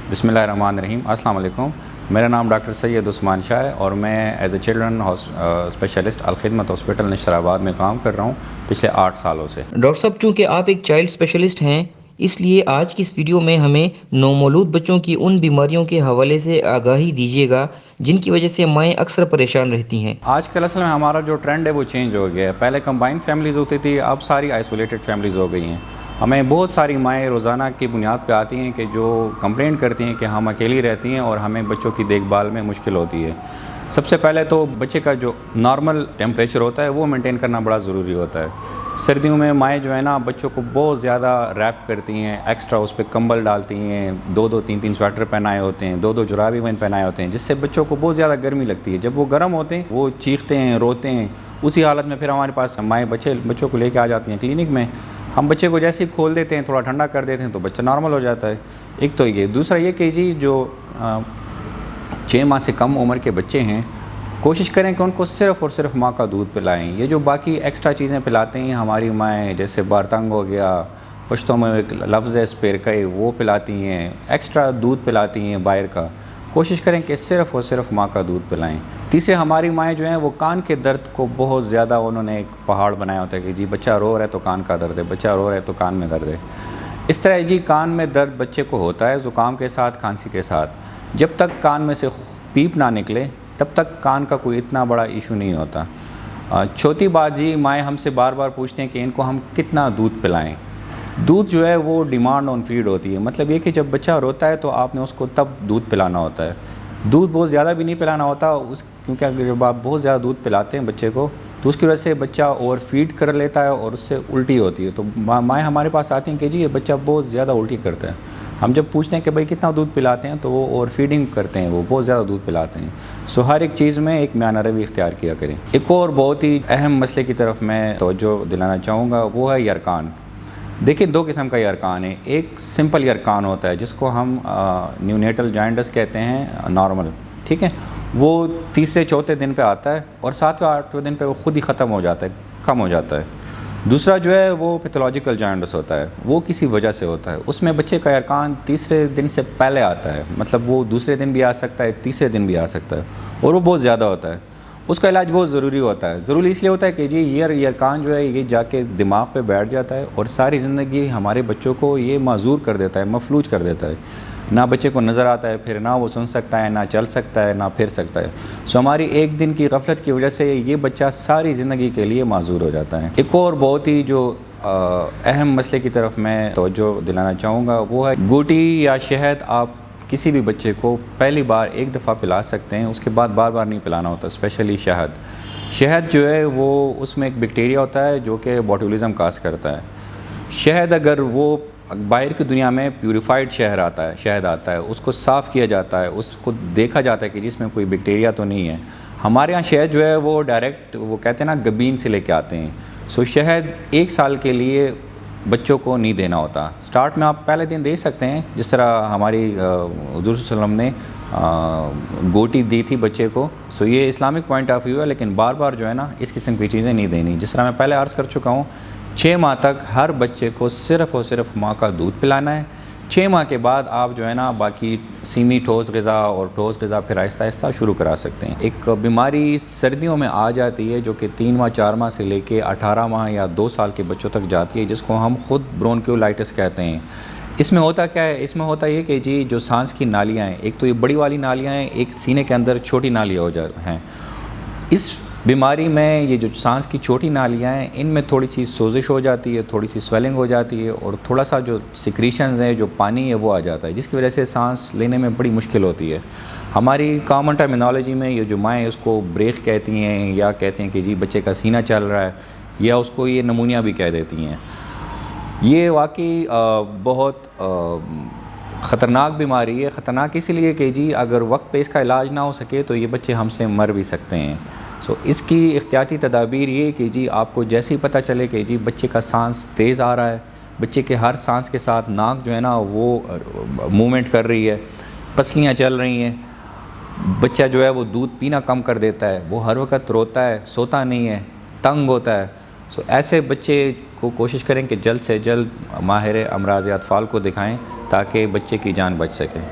बिस्मिल्लाहिर्रहमानिर्रहीम। अस्सलाम वालेकुम। मेरा नाम डॉक्टर सैयद उस्मान शाह है और मैं as a children specialist Al-Khidmat hospital Nashrabad में काम कर रहा हूँ पिछले 8 सालों से। डॉक्टर साहब, चूँकि आप एक चाइल्ड स्पेशलिस्ट हैं, इसलिए आज की इस वीडियो में हमें नवमौलूद बच्चों की उन बीमारियों के हवाले से आगाही दीजिएगा जिनकी वजह से माएँ अक्सर परेशान रहती हैं। आजकल असल में हमारा जो ट्रेंड है वो चेंज हो गया है। पहले कंबाइंड फैमिलीज़ होती थी, अब सारी आइसोलेटेड फैमिलीज़ हो गई हैं। हमें बहुत सारी माएँ रोज़ाना की बुनियाद पे आती हैं कि जो कंप्लेंट करती हैं कि हम अकेली रहती हैं और हमें बच्चों की देखभाल में मुश्किल होती है। सबसे पहले तो बच्चे का जो नॉर्मल टेम्परेचर होता है वो मेंटेन करना बड़ा ज़रूरी होता है। सर्दियों में माएँ जो है ना बच्चों को बहुत ज़्यादा रैप करती हैं, एक्स्ट्रा उस पर कंबल डालती हैं, 2-2 3-3 स्वेटर पहनाए होते हैं, 2-2 जुराबी वन पहनाए होते हैं, जिससे बच्चों को बहुत ज़्यादा गर्मी लगती है। जब वो गर्म होते हैं वो चीखते हैं, रोते हैं। उसी हालत में फिर हमारे पास माएँ बच्चों को लेके आ जाती हैं क्लिनिक में। हम बच्चे को जैसे ही खोल देते हैं, थोड़ा ठंडा कर देते हैं तो बच्चा नॉर्मल हो जाता है। एक तो ये, दूसरा ये कि जी जो 6 माह से कम उम्र के बच्चे हैं, कोशिश करें कि उनको सिर्फ़ और सिर्फ माँ का दूध पिलाएं। ये जो बाकी एक्स्ट्रा चीज़ें पिलाते हैं हमारी माएँ, जैसे बारतंग हो गया, पश्तों में एक लफ्ज़ है स्पेरकई, वो पिलाती हैं, एक्स्ट्रा दूध पिलाती हैं बाहर का। कोशिश करें कि सिर्फ़ और सिर्फ माँ का दूध पिलाएं। तीसरे, हमारी माएँ जो हैं वो कान के दर्द को बहुत ज़्यादा उन्होंने एक पहाड़ बनाया होता है कि जी बच्चा रो रहा है तो कान का दर्द है, बच्चा रो रहा है तो कान में दर्द है। इस तरह जी कान में दर्द बच्चे को होता है ज़ुकाम के साथ, खांसी के साथ। जब तक कान में से पीप ना निकले तब तक कान का कोई इतना बड़ा इशू नहीं होता। चौथी बात जी, माएँ हमसे बार बार पूछते हैं कि इनको हम कितना दूध पिलाएं। दूध जो है वो डिमांड ऑन फीड होती है। मतलब ये कि जब बच्चा रोता है तो आपने उसको तब दूध पिलाना होता है। दूध बहुत ज़्यादा भी नहीं पिलाना होता क्योंकि अगर जब आप बहुत ज़्यादा दूध पिलाते हैं बच्चे को तो उसकी वजह से बच्चा ओवर फीड कर लेता है और उससे उल्टी होती है। तो माएँ हमारे पास आती हैं कि जी ये बच्चा बहुत ज़्यादा उल्टी करता है। हम जब पूछते हैं कि भाई कितना दूध पिलाते हैं तो वो ओवर फीडिंग करते हैं, वो बहुत ज़्यादा दूध पिलाते हैं। सो हर एक चीज़ में एक म्यान रवि इख्तियार किया करें। एक और बहुत ही अहम मसले की तरफ मैं तवज्जो दिलाना चाहूँगा, वो है यरकान। देखिए 2 किस्म का यरकान है। एक सिंपल यरकान होता है जिसको हम न्यूनेटल जॉइंटिस कहते हैं, नॉर्मल, ठीक है। वो तीसरे चौथे दिन पे आता है और 7वें 8वें दिन पे वो खुद ही ख़त्म हो जाता है, कम हो जाता है। दूसरा जो है वो पैथोलॉजिकल जॉइंटिस होता है, वो किसी वजह से होता है। उसमें बच्चे का यरकान तीसरे दिन से पहले आता है, मतलब वो दूसरे दिन भी आ सकता है, तीसरे दिन भी आ सकता है और वो बहुत ज़्यादा होता है। उसका इलाज बहुत ज़रूरी होता है। ज़रूरी इसलिए होता है कि जी यरकान जो है ये जाके दिमाग पे बैठ जाता है और सारी ज़िंदगी हमारे बच्चों को ये माजूर कर देता है, मफलूज कर देता है। ना बच्चे को नज़र आता है, फिर ना वो सुन सकता है, ना चल सकता है, ना फिर सकता है। सो हमारी एक दिन की गफलत की वजह से ये बच्चा सारी ज़िंदगी के लिए माजूर हो जाता है। एक और बहुत ही जो अहम मसले की तरफ मैं तवज्जो दिलाना चाहूँगा वो है गोटी या शहद। आप किसी भी बच्चे को पहली बार एक दफ़ा पिला सकते हैं, उसके बाद बार बार नहीं पिलाना होता। स्पेशली शहद जो है वो उसमें एक बैक्टीरिया होता है जो कि बोटुलिज्म काज करता है। शहद अगर वो बाहर की दुनिया में प्यूरिफाइड शहद आता है, उसको साफ़ किया जाता है, उसको देखा जाता है कि जिसमें कोई बैक्टीरिया तो नहीं है। हमारे यहाँ शहद जो है वो डायरेक्ट, वो कहते हैं ना, गबीन से लेके आते हैं। सो शहद 1 साल के लिए बच्चों को नहीं देना होता। स्टार्ट में आप पहले दिन दे सकते हैं, जिस तरह हमारी हुज़ूर सल्लल्लाहु अलैहि वसल्लम ने गोटी दी थी बच्चे को। सो ये इस्लामिक पॉइंट ऑफ व्यू है, लेकिन बार बार जो है ना इस किस्म की चीज़ें नहीं देनी। जिस तरह मैं पहले अर्ज़ कर चुका हूँ, 6 माह तक हर बच्चे को सिर्फ़ और सिर्फ माँ का दूध पिलाना है। 6 माह के बाद आप जो है ना बाकी सीमी ठोस ग़िज़ा और ठोस ग़िज़ा फिर आहिस्ता आहिस्ता शुरू करा सकते हैं। एक बीमारी सर्दियों में आ जाती है जो कि 3 माह 4 माह से लेके 18 माह या 2 साल के बच्चों तक जाती है, जिसको हम खुद ब्रोंकियोलाइटिस कहते हैं। इसमें होता क्या है? इसमें होता ये कि जी जो सांस की नालियाँ हैं, एक तो ये बड़ी वाली नालियाँ हैं, एक सीने के अंदर छोटी नालियाँ हो जाती हैं। इस बीमारी में ये जो सांस की छोटी नालियाँ हैं, इनमें थोड़ी सी सोजिश हो जाती है, थोड़ी सी स्वेलिंग हो जाती है और थोड़ा सा जो सिक्रीशंस हैं, जो पानी है वो आ जाता है, जिसकी वजह से सांस लेने में बड़ी मुश्किल होती है। हमारी कॉमन टर्मिनोलॉजी में ये जो माएँ उसको ब्रेक कहती हैं, या कहते हैं कि जी बच्चे का सीना चल रहा है, या उसको ये नमूनिया भी कह देती हैं। ये वाकई बहुत ख़तरनाक बीमारी है। ख़तरनाक इसलिए कि जी अगर वक्त पे इसका इलाज ना हो सके तो ये बच्चे हमसे मर भी सकते हैं। सो इसकी एहतियाती तदाबीर ये कि जी आपको जैसे ही पता चले कि जी बच्चे का सांस तेज़ आ रहा है, बच्चे के हर सांस के साथ नाक जो है ना वो मूवमेंट कर रही है, पसलियाँ चल रही हैं, बच्चा जो है वो दूध पीना कम कर देता है, वो हर वक्त रोता है, सोता नहीं है, तंग होता है। सो ऐसे बच्चे को कोशिश करें कि जल्द से जल्द माहिर अमराज़ अतफ़ाल को दिखाएं ताकि बच्चे की जान बच सके।